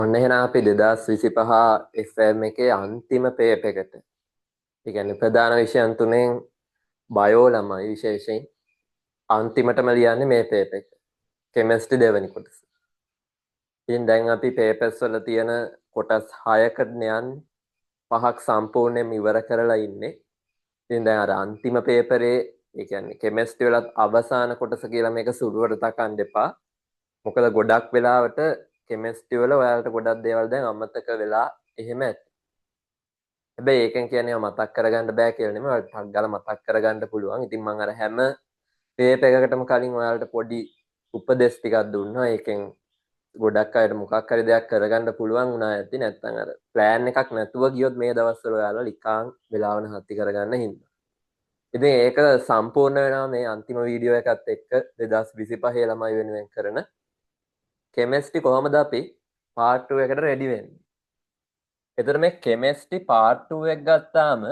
ඔන්න එහෙනම් අපි 2025 FM එකේ අන්තිම පේපර් එකට. ඒ කියන්නේ ප්‍රධාන විෂයන් තුනෙන් බයෝ ළමයි විශේෂයෙන් අන්තිමටම ලියන්නේ මේ පේපර් එක. කෙමිස්ට්‍රි දෙවෙනි කොටස. ඉතින් දැන් අපි පේපර්ස් වල තියෙන කොටස් 6කට යන්නේ. 5ක් සම්පූර්ණයෙන්ම ඉවර කරලා ඉන්නේ. ඉතින් දැන් අර අන්තිම පේපරේ ඒ කියන්නේ කෙමිස්ට්‍රි වලත් අවසාන කොටස කියලා මේක සුළුවට තකන්න එපා. මොකද ගොඩක් වෙලාවට කෙමිස්ට්‍රි වල ඔයාලට ගොඩක් දේවල් දැන් අමතක වෙලා එහෙම ඇති. හැබැයි ඒකෙන් කියන්නේ මතක් කරගන්න බෑ කියලා නෙමෙයි. ඔයාලට ටක් ගාලා මතක් කරගන්න පුළුවන්. ඉතින් මම අර හැම පේපර් එකකටම කලින් ඔයාලට පොඩි උපදෙස් ටිකක් දුන්නා. ඒකෙන් ගොඩක් අයට මොකක් හරි දෙයක් කරගන්න පුළුවන් වුණා ඇති. නැත්නම් අර ප්ලෑන් එකක් නැතුව ගියොත් මේ දවස්වල ඔයාලා ලිකාන් වෙලාවන හත්ති කරගන්න හින්දා. ඉතින් ඒක සම්පූර්ණ වෙනවා මේ අන්තිම වීඩියෝ එකත් එක්ක 2025 ළමයි වෙනුවෙන් කරන කෙමිස්ට්‍රි කොහොමද අපි පාර්ට් 2 එකට රෙඩි වෙන්නේ. එතකොට මේ කෙමිස්ට්‍රි පාර්ට් 2 එක ගත්තාම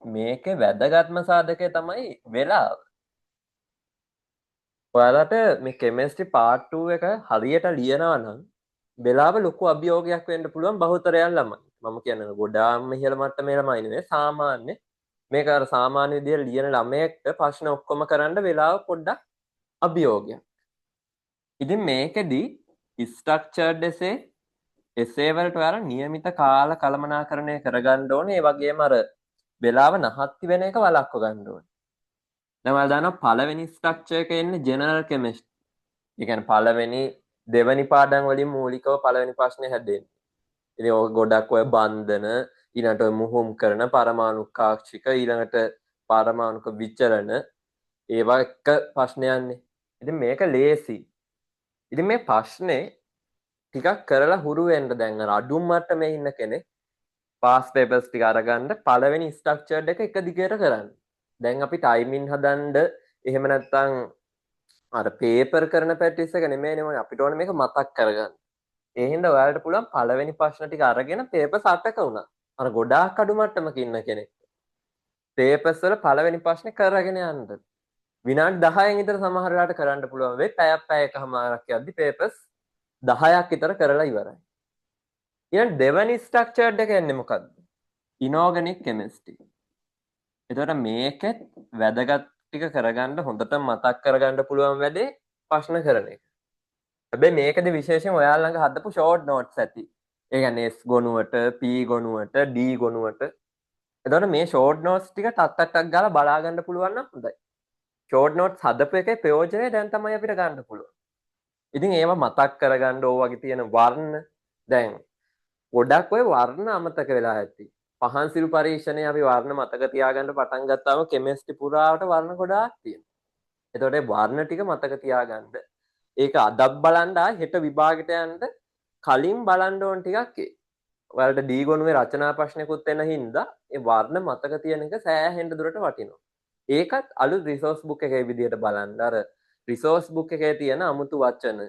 මේකේ වැදගත්ම සාධකය තමයි වෙලාව. ඔයාලට මේ කෙමිස්ට්‍රි පාර්ට් 2 එක හරියට ලියනවා නම් වෙලාව ලොකු අභියෝගයක් වෙන්න පුළුවන් බහුතරයන් ළමයි. මම කියන්නේ ගොඩාක්ම ඉහළ මට්ටමේ ළමයි නෙවෙයි සාමාන්‍ය මේක අර සාමාන්‍ය විදියට ලියන ළමයෙක්ට ප්‍රශ්න ඔක්කොම කරන්න වෙලාව පොඩ්ඩක් අභියෝගයක්. ඉතින් මේකෙදි ස්ට්‍රක්චර්ඩ් එසේ වලට ඔයාලා નિયમિત කාල කළමනාකරණය කරගන්න ඕනේ. ඒ වගේම අර වෙලාව නහත්ති වෙන එක වළක්ව ගන්න ඕනේ. දැන් ඔයාලා දන්නවා පළවෙනි ස්ට්‍රක්චර් එක එන්නේ ජෙනරල් කෙමිස්ට්‍රි. ඒ කියන්නේ පළවෙනි දෙවෙනි පාඩම් වලින් මූලිකව පළවෙනි ප්‍රශ්නේ හැදෙන්නේ. ඉතින් ඔය ගොඩක් ඔය බන්ධන ඊළඟට ඔය මුහුම් කරන පරමාණු කාක්ෂික ඊළඟට පරමාණුක විචලන ඒවා එක ප්‍රශ්නයන්නේ. ඉතින් මේක ලේසි. ඉතින් මේ ප්‍රශ්නේ ටිකක් කරලා හුරු වෙන්න දැන් අර අඩුම මට්ටමේ ඉන්න කෙනෙක් පාස් පේපර්ස් ටික අරගන්න පළවෙනි ස්ට්‍රක්චර්ඩ් එක එක දිගට කරන්න. දැන් අපි ටයිමින් හදන්න එහෙම නැත්නම් අර පේපර් කරන ප්‍රැක්ටිස් එක නෙමෙයිනේ අපිට ඕනේ මේක මතක් කරගන්න. ඒ හින්දා ඔයාලට පුළුවන් පළවෙනි ප්‍රශ්න ටික අරගෙන පේපර්ස් 8ක වුණා. අර ගොඩාක් අඩු මට්ටමක ඉන්න කෙනෙක්. පේපර්ස් වල පළවෙනි ප්‍රශ්නේ කරගෙන යන්න. විනාඩි 10න් විතර සමහර වෙලාවට කරන්න පුළුවන් වෙයි. පැයකමාරක් යද්දි පේපර්ස් 10ක් විතර කරලා ඉවරයි. ඊළඟ දෙවෙනි ස්ට්‍රක්චර්ඩ් එක එන්නේ මොකද්ද? Inorganic chemistry. එතකොට මේකෙත් වැදගත් ටික කරගන්න හොඳට මතක් කරගන්න පුළුවන් වැඩේ ප්‍රශ්න කරන එක. හැබැයි මේකද විශේෂයෙන් ඔයාලා ළඟ හදපු ෂෝට් නෝට්ස් ඇති. ඒ කියන්නේ S ගොනුවට, P ගොනුවට, D ගොනුවට. එතකොට මේ ෂෝට් නෝට්ස් ටික ටක් ගාලා බලා ගන්න පුළුවන් නම් හොඳයි. ෂෝට් නෝට්ස් හදපු එකේ ප්‍රයෝජනය දැන් තමයි අපිට ගන්න පුළුවන්. ඉතින් ඒවා මතක් කරගන්න ඕ වගේ තියෙන වර්ණ දැන් ගොඩක් ඔය වර්ණ අමතක වෙලා ඇති. පහන්සිරු පරීක්ෂණයේ අපි වර්ණ මතක තියාගන්න පටන් ගත්තාම කෙමිස්ට්‍රි පුරාවට වර්ණ ගොඩාක් තියෙනවා. එතකොට ඒ වර්ණ ටික මතක තියාගන්න. ඒක අදක් බලන්න හෙට විභාගෙට යන්න කලින් බලන්න ඕන ටිකක් ඒ. ඔයාලට D ගොනුවේ රචනා ප්‍රශ්නකුත් එන හින්දා ඒ වර්ණ මතක තියෙන එක සෑහෙන්න දුරට වටිනවා. ඒකත් අලුත් රිසෝස් බුක් එකේ විදිහට බලන්න. අර රිසෝස් බුක් එකේ තියෙන අමුතු වචන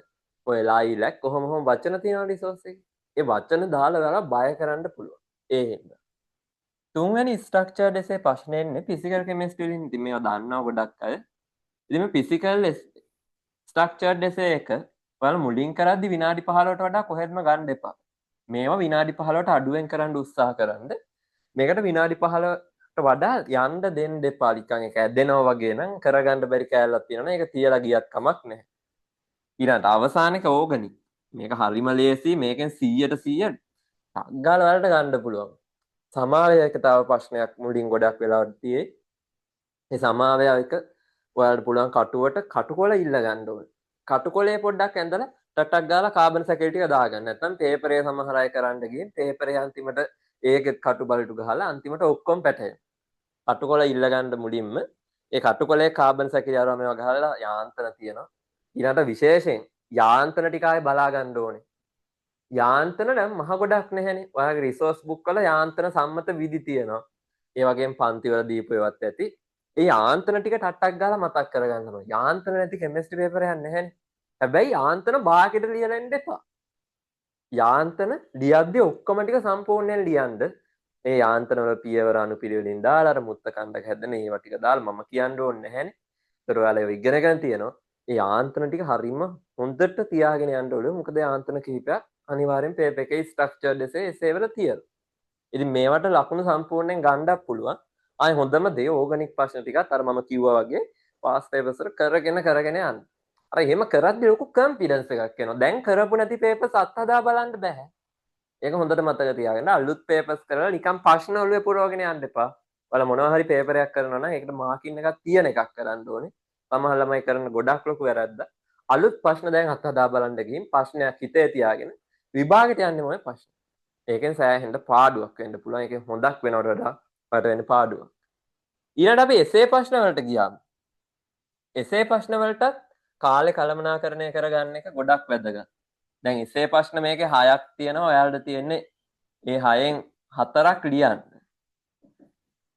ඔය ලයිලැක් කොහොම වචන තියෙනවා රිසෝස් එකේ. ඒ වචන දාලා ඔයාලා බය කරන්න පුළුවන්. ඒ හින්දා. තුන්වෙනි ස්ට්‍රක්චර්ඩ් එසේ ප්‍රශ්නේ එන්නේ ෆිසිකල් කෙමිස්ට්‍රි වලින්. ඉතින් මේවා දන්නවා ගොඩක් අය. ඉතින් මේ ෆිසිකල් ස්ට්‍රක්චර්ඩ් එසේ එක ඔයාලා මුලින් කරද්දි විනාඩි 15ට වඩා කොහෙත්ම ගන්න එපා. මේවා විනාඩි 15ට අඩුවෙන් කරන්න උත්සාහ කරන්න. මේකට විනාඩි 15ට වඩා යන්න දෙන්න එපා. නිකන් ඒක ඇදෙනවා වගේ නම් කරගන්න බැරි කෑල්ලක් තියෙනවා. ඒක තියලා ගියත් කමක් නැහැ. ඊළඟට අවසානක ඕගනික්. මේක හරිම ලේසි. මේකෙන් 100ට 100 ගාල වලට ගන්න පුළුවන්. සමාවයක තව ප්‍රශ්නයක් මුලින් ගොඩක් වෙලාවට තියෙයි. ඒ සමාවය එක ඔයාලට පුළුවන් කටුවට කටුකොළ ඉල්ල ගන්න ඕනේ. කටුකොළේ පොඩ්ඩක් ඇඳලා ටටක් ගාලා කාබන් සැකේ ටික දාගන්න. නැත්නම් පේපරේ සමහර අය කරන්න ගිහින් පේපරේ අන්තිමට ඒකෙත් කටු බලටු ගහලා අන්තිමට ඔක්කොම පැටහෙනවා. කටුකොළ ඉල්ල ගන්න මුලින්ම ඒ කටුකොළේ කාබන් සැකේ අරව මේවා ගහලා යාන්ත්‍රණ තියෙනවා. ඊළඟට විශේෂයෙන් යාන්ත්‍රණ ටික ආයේ බලා ගන්න ඕනේ. යාන්ත්‍රණ නම් මහ ගොඩක් නැහැනේ. ඔයාගේ රිසෝස් බුක් වල යාන්ත්‍රණ සම්මත විදි තියෙනවා. ඒ වගේම පන්ති වල දීපු ඒවත් ඇති. ඒ යාන්ත්‍රණ ටික ටට්ටක් ගාලා මතක් කරගන්න ඕනේ. යාන්ත්‍රණ නැති කෙමිස්ට්‍රි පේපර් එකක් නැහැනේ. හැබැයි යාන්ත්‍රණ භාගයට ලියලා ඉන්න එපා. යාන්ත්‍රණ ලියද්දි ඔක්කොම ටික සම්පූර්ණයෙන් ලියන්න. මේ යාන්ත්‍රණ වල පියවර අනුපිළිවෙලින් දාලා අර මුත්ත කණ්ඩක හැදෙන ඒවා ටික දාලා මම කියන්න ඕනේ නැහැනේ. ඒතර ඔයාලා ඒව ඉගෙනගෙන තියෙනවා. ඒ යාන්ත්‍රණ ටික හරීම හොඳට තියාගෙන යන්න ඕනේ. මොකද යාන්ත්‍රණ කිහිපයක් අනිවාර්යෙන් පේපර් එකේ ස්ට්‍රක්චර්ඩ් එසේ වල තියෙනවා. ඉතින් මේවට ලකුණු සම්පූර්ණයෙන් ගන්නත් පුළුවන්. ආයේ හොඳම දේ ඕගනික් ප්‍රශ්න ටිකත් අර මම කිව්වා වගේ පාස් පේපර්ස් වල කරගෙන යන්න. අර එහෙම කරද්දී ලොකු කන්ෆිඩන්ස් එකක් එනවා. දැන් කරපු නැති පේපර්ස් අත්හදා බලන්න බෑ. ඒක හොඳට මතක තියාගන්න. අලුත් පේපර්ස් කරලා නිකන් ප්‍රශ්න ඔළුවේ පුරවගෙන යන්න එපා. ඔයාලා මොනවා හරි පේපර් එකක් කරනවා නම් ඒකට මාකින් එකක් තියෙන එකක් කරන්න ඕනේ. සමහර ළමයි කරන ගොඩක් ලොකු වැරද්ද. අලුත් ප්‍රශ්න දැන් අත්හදා බලන්න ගිහින් ප්‍රශ්නයක් හිතේ තියාගෙන විභාගෙට යන්නේ මොකද ප්‍රශ්න. ඒකෙන් සෑහෙන්න පාඩුවක් වෙන්න පුළුවන්. ඒකෙන් හොඳක් වෙනවට වඩා වට වෙන පාඩුවක්. ඊළඟට අපි එසේ ප්‍රශ්න වලට ගියාම එසේ ප්‍රශ්න වලටත් කාලේ කළමනාකරණය කරගන්න එක ගොඩක් වැදගත්. දැන් එසේ ප්‍රශ්න මේකේ 6ක් තියෙනවා. ඔයාලට තියෙන්නේ ඒ 6න් 4ක් ලියන්න.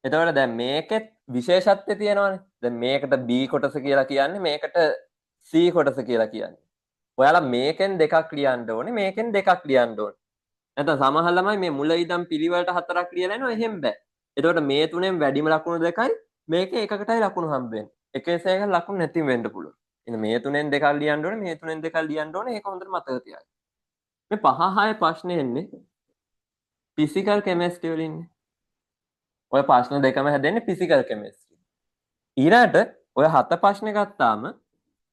එතකොට දැන් මේකෙත් විශේෂත්වය තියෙනවානේ. දැන් මේකට B කොටස කියලා කියන්නේ මේකට C කොටස කියලා කියන්නේ. ඔයාලා මේකෙන් දෙකක් ලියන්න ඕනේ. මේකෙන් දෙකක් ලියන්න ඕනේ. නැත්නම් සමහර ළමයි මේ මුල ඉඳන් පිළිවෙලට 4ක් ලියලා එනවා. එහෙම බෑ. එතකොට මේ තුනෙන් වැඩිම ලකුණු දෙකයි මේකේ එකකටයි ලකුණු හම්බ වෙන්නේ. එක එකක ලකුණු නැතිව වෙන්න පුළුවන්. ඉතින් මේ තුනෙන් දෙකක් ලියන්න ඕනේ. මේ තුනෙන් දෙකක් ලියන්න ඕනේ. ඒක හොඳට මතක තියාගන්න. මේ 5 6 ප්‍රශ්නේ එන්නේ ෆිසිකල් කෙමිස්ට්‍රි වලින්. ඔය ප්‍රශ්න දෙකම හැදෙන්නේ ෆිසිකල් කෙමිස්ට්‍රි. ඊළඟට ඔය 7 ප්‍රශ්න ගත්තාම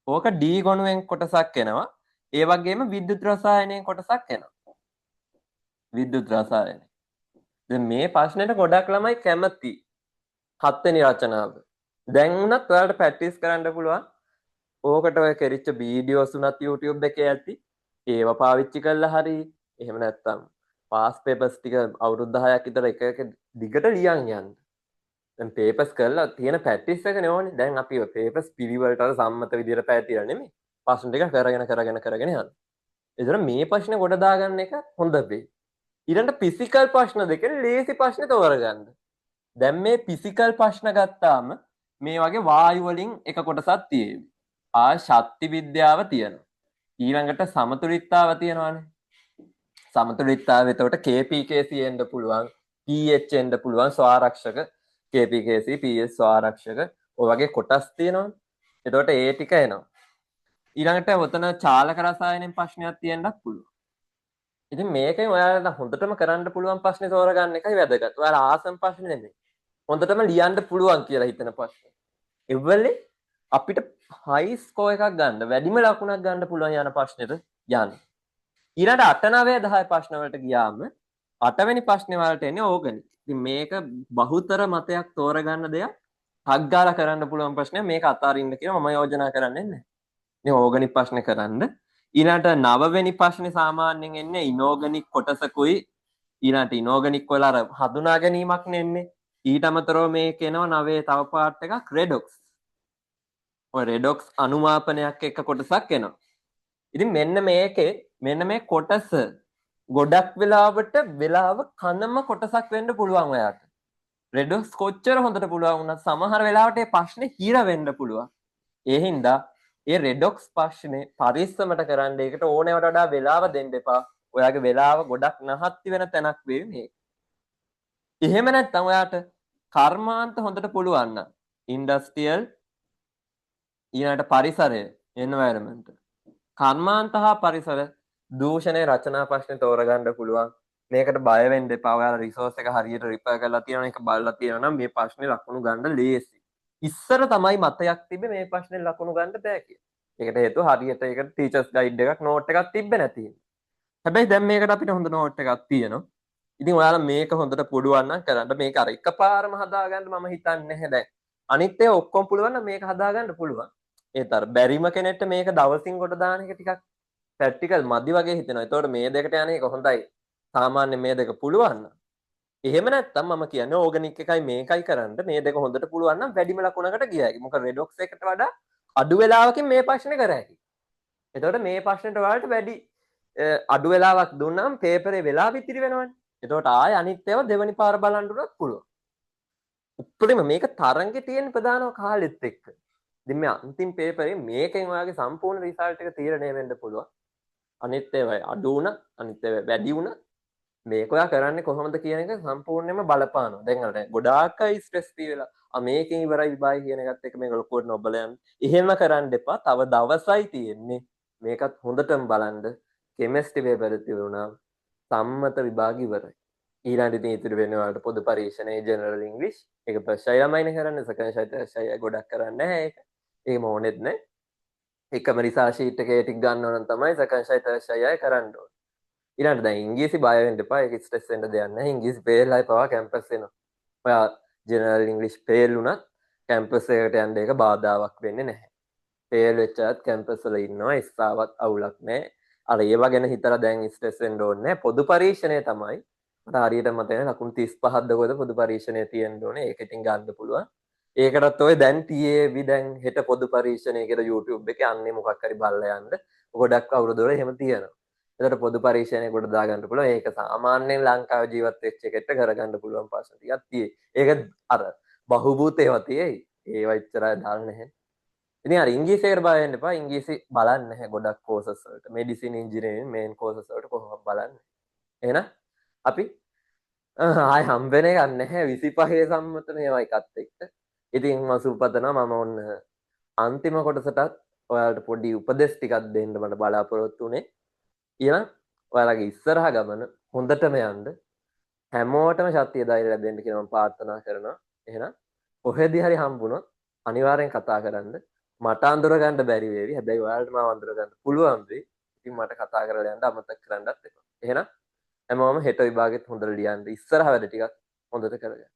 ඕක D ගොනුවෙන් කොටසක් එනවා. ඒ වගේම විද්‍යුත් රසායනයෙන් කොටසක් එනවා. විද්‍යුත් රසායනය. දැන් මේ ප්‍රශ්නෙට ගොඩක් ළමයි කැමති. 7 වෙනි රචනාව. දැන් උනත් ඔයාලට ප්‍රැක්ටිස් කරන්න පුළුවන්. ඕකට ඔය කෙරිච්ච වීඩියෝස් උනත් YouTube එකේ ඇති. ඒව පාවිච්චි කරලා හරි එහෙම නැත්නම් පාස් පේපර්ස් ටික අවුරුදු 10ක් විතර එක එක දිගට ලියන් යන්න. දැන් පේපර්ස් කරලා තියෙන ප්‍රැක්ටිස් එකනේ ඕනේ. දැන් අපි ඔය පේපර්ස් පිළිවෙලට අර සම්මත විදියට පැතිරලා නෙමෙයි. ප්‍රශ්න ටික කරගෙන යන්න. ඒතර මේ ප්‍රශ්නේ ගොඩ දාගන්න එක හොඳ වෙයි. ඊළඟට ෆිසිකල් ප්‍රශ්න දෙකේ ලේසි ප්‍රශ්න තෝරගන්න. දැන් මේ ෆිසිකල් ප්‍රශ්න ගත්තාම මේ වගේ වායු වලින් එක කොටසක් තියෙවි. ශක්ති විද්‍යාව තියෙනවා. ඊළඟට සමතුලිතතාව තියෙනවානේ. සමතුලිතතාව එතකොට KPKC එන්න පුළුවන්, pH එන්න පුළුවන්, ස්වාරක්ෂක KPKC, pH ස්වාරක්ෂක ඔය වගේ කොටස් තියෙනවානේ. එතකොට ඒ ටික එනවා. ඊළඟට ඔතන චාලක රසායනෙන් ප්‍රශ්නයක් තියෙන්නත් පුළුවන්. ඉතින් මේකෙන් ඔයාලට හොඳටම කරන්න පුළුවන් ප්‍රශ්නේ තෝරගන්න එකයි වැදගත්. ඔයාලා ආසම් ප්‍රශ්නේ නෙමෙයි. හොඳටම ලියන්න පුළුවන් කියලා හිතන ප්‍රශ්න. එවලේ අපිට හයි ස්කෝර් එකක් ගන්න, වැඩිම ලකුණක් ගන්න පුළුවන් යන ප්‍රශ්නෙට යන්න. ඊළඟ 8 9 10 ප්‍රශ්න වලට ගියාම 8 වෙනි ප්‍රශ්නේ වලට එන්නේ ඕගනික්. ඉතින් මේක බහුතර මතයක් තෝරගන්න දෙයක්. හක් ගාලා කරන්න පුළුවන් ප්‍රශ්නයක්. මේක අතාරින්න කියලා මම යෝජනා කරන්නේ නැහැ. මේ ඕගනික් ප්‍රශ්නේ කරන්න. ඊළඟට 9 වෙනි ප්‍රශ්නේ සාමාන්‍යයෙන් එන්නේ ඉනෝගනික් කොටසකුයි. ඊළඟට ඉනෝගනික් වල අර හඳුනා ගැනීමක් නෙන්නේ. ඊට අමතරව මේක එනවා 9 තව පාර්ට් එකක් රෙඩොක්ස්. ඔය රෙඩොක්ස් අනුමාපනයක් එක්ක කොටසක් එනවා. ඉතින් මෙන්න මේකේ මෙන්න මේ කොටස ගොඩක් වෙලාවට වෙලාව කනම කොටසක් වෙන්න පුළුවන් ඔයාට. රෙඩොක්ස් කොච්චර හොඳට පුළුවන් වුණත් සමහර වෙලාවට මේ ප්‍රශ්නේ හිර වෙන්න පුළුවන්. ඒ හින්දා ඒ රෙඩොක්ස් ප්‍රශ්නේ පරිස්සමට කරන්න ඒකට ඕනෑවට වඩා වෙලාව දෙන්න එපා. ඔයාගේ වෙලාව ගොඩක් නහත්ති වෙන තැනක් වෙයි මේක. එහෙම නැත්නම් ඔයාට කර්මාන්ත හොඳට පුළුවන් නම් ඉන්ඩස්ට්‍රියල් ඊළඟට පරිසරය එන්වයරන්මන්ට් කර්මාන්ත හා පරිසර දූෂණයේ රචනා ප්‍රශ්නේ තෝරගන්න පුළුවන්. මේකට බය වෙන්න එපා. ඔයාලා රිසෝස් එක හරියට රිපෙයාර් කරලා තියෙනවා එක බලලා තියෙනවා නම් මේ ප්‍රශ්නේ ලකුණු ගන්න ලේසි. ඉස්සර තමයි මතයක් තිබ්බේ මේ ප්‍රශ්නේ ලකුණු ගන්න බෑ කියලා. ඒකට හේතුව හරියට ඒකට ටීචර්ස් ගයිඩ් එකක් නෝට් එකක් තිබ්බේ නැති හින්දා. හැබැයි දැන් මේකට අපිට හොඳ නෝට් එකක් තියෙනවා. ඉතින් ඔයාලා මේක හොඳට පුඩුවන් නම් කරන්න. මේක අර එකපාරම හදාගන්න මම හිතන්නේ නැහැ දැන්. අනිත් ඒවා ඔක්කොම පුළුවන් නම් මේක හදාගන්න පුළුවන්. ඒත් අර බැරිම කෙනෙක්ට මේක දවසින් කොට දාන එක ටිකක් ප්‍රැක්ටිකල් මදි වගේ හිතෙනවා. ඒතකොට මේ දෙකට යන එක හොඳයි. සාමාන්‍ය මේ දෙක පුළුවන් නම්. එහෙම නැත්නම් මම කියන්නේ ඕගනික් එකයි මේකයි කරන්න. මේ දෙක හොඳට පුළුවන් නම් වැඩිම ලකුණකට ගියා හැකි. මොකද රෙඩොක්ස් එකට වඩා අඩු වෙලාවකින් මේ ප්‍රශ්නේ කර හැකි. එතකොට මේ ප්‍රශ්නෙට වලට වැඩි අඩු වෙලාවක් දුන්නාම පේපරේ වෙලාව ඉතිරි වෙනවනේ. එතකොට ආයෙ අනිත් ඒවා දෙවනි පාර බලන්න උනත් පුළුවන්. උත්තරීම මේක තරංගේ තියෙන ප්‍රධානම කාලෙත් එක්ක. ඉතින් මේ අන්තිම පේපරේ මේකෙන් ඔයාගේ සම්පූර්ණ රිසල්ට් එක තීරණය වෙන්න පුළුවන්. අනිත් ඒවා අඩු වුණා, අනිත් ඒවා වැඩි වුණා. මේක ඔයා කරන්නේ කොහොමද කියන එක සම්පූර්ණයෙන්ම බලපානවා. දැන් අර ගොඩාක් අය ස්ට්‍රෙස් ෆී වෙලා මේකෙන් ඉවරයි විභාගය කියන එකත් එක්ක මේක ලොකුවට නොබල යන්න. එහෙම කරන්න එපා. තව දවසයි තියෙන්නේ. මේකත් හොඳටම බලන්න. කෙමිස්ට්‍රි පේපර් එක තිබුණා සම්මත විභාග ඉවරයි. ඊළඟට ඉතින් ඉතුරු වෙන්නේ ඔයාලට පොදු පරීක්ෂණයේ ජෙනරල් ඉංග්‍රීසි. ඒක ප්‍රශ්නය ළමයිනේ කරන්නේ. සෙකන්ඩ් ෂයි තර්ඩ් ෂයි ගොඩක් කරන්නේ නැහැ ඒක. ඒකම ඕනෙත් නැහැ. එකම රිසර්ච් ෂීට් එකේ ටික ගන්නව නම් තමයි සෙකන්ඩ් ෂයි තර්ඩ් ෂයි අය කරන්න ඕනේ. ඊළඟට දැන් ඉංග්‍රීසි බය වෙන්න එපා. ඒක ස්ට්‍රෙස් වෙන්න දෙයක් නැහැ. ඉංග්‍රීසි ෆේල් අය පවා කැම්පස් එනවා. ඔයා ජෙනරල් ඉංග්‍රීසි ෆේල් වුණත් කැම්පස් එකට යන්න ඒක බාධාවක් වෙන්නේ නැහැ. ෆේල් වෙච්ච අයත් කැම්පස් වල ඉන්නවා. ඉස්සාවත් අවුලක් නැහැ. අර ඒවා ගැන හිතලා දැන් ස්ට්‍රෙස් වෙන්න ඕනේ නැහැ. පොදු පරීක්ෂණය තමයි මට හරියට මතක නැහැ ලකුණු 35ක්ද කොහෙද පොදු පරීක්ෂණය තියෙන්න ඕනේ. ඒක ඉතින් ගන්න පුළුවන්. ඒකටත් ඔය දැන් TAV දැන් හෙට පොදු පරීක්ෂණය කියලා YouTube එකේ අන්නේ මොකක් හරි බලලා යන්න. ගොඩක් අවුරුදු වල එහෙම තියෙනවා. එතකොට පොදු පරීක්ෂණය කොට දාගන්න පුළුවන්. ඒක සාමාන්‍යයෙන් ලංකාවේ ජීවත් වෙච්ච එකට කරගන්න පුළුවන් ප්‍රශ්න ටිකක් තියෙයි. ඒක අර බහුබූත ඒවා තියෙයි. ඒවා ඉච්චරයි දාන්න නැහැ. ඉතින් අර ඉංග්‍රීසියට බය වෙන්න එපා. ඉංග්‍රීසි බලන්නේ නැහැ ගොඩක් කෝසස් වලට. මෙඩිසින් ඉන්ජිනියරින් මේන් කෝසස් වලට කොහොමද බලන්නේ. එහෙනම් අපි ආය හම්බෙන එකක් නැහැ 25 සම්මත මේවා එකත් එක්ක. ඉතින් මම සුපතනවා මම ඔන්න අන්තිම කොටසටත් ඔයාලට පොඩි උපදෙස් ටිකක් දෙන්න මට බලාපොරොත්තු වුණේ. ඊළඟ ඔයාලගේ ඉස්සරහ ගමන හොඳටම යන්න හැමෝටම ශක්තිය ධෛර්යය ලැබෙන්න කියලා මම ප්‍රාර්ථනා කරනවා. එහෙනම් කොහෙදී හරි හම්බුනොත් අනිවාර්යෙන් කතා කරන්න. මට අඳුර ගන්න බැරි වේවි. හැබැයි ඔයාලට මාව අඳුර ගන්න පුළුවන් වෙයි. ඉතින් මට කතා කරලා යන්න අමතක කරන්නත් එපා. එහෙනම් හැමෝම හෙට විභාගෙත් හොඳට ලියන්න. ඉස්සරහ වැඩ ටිකක් හොඳට කරගන්න.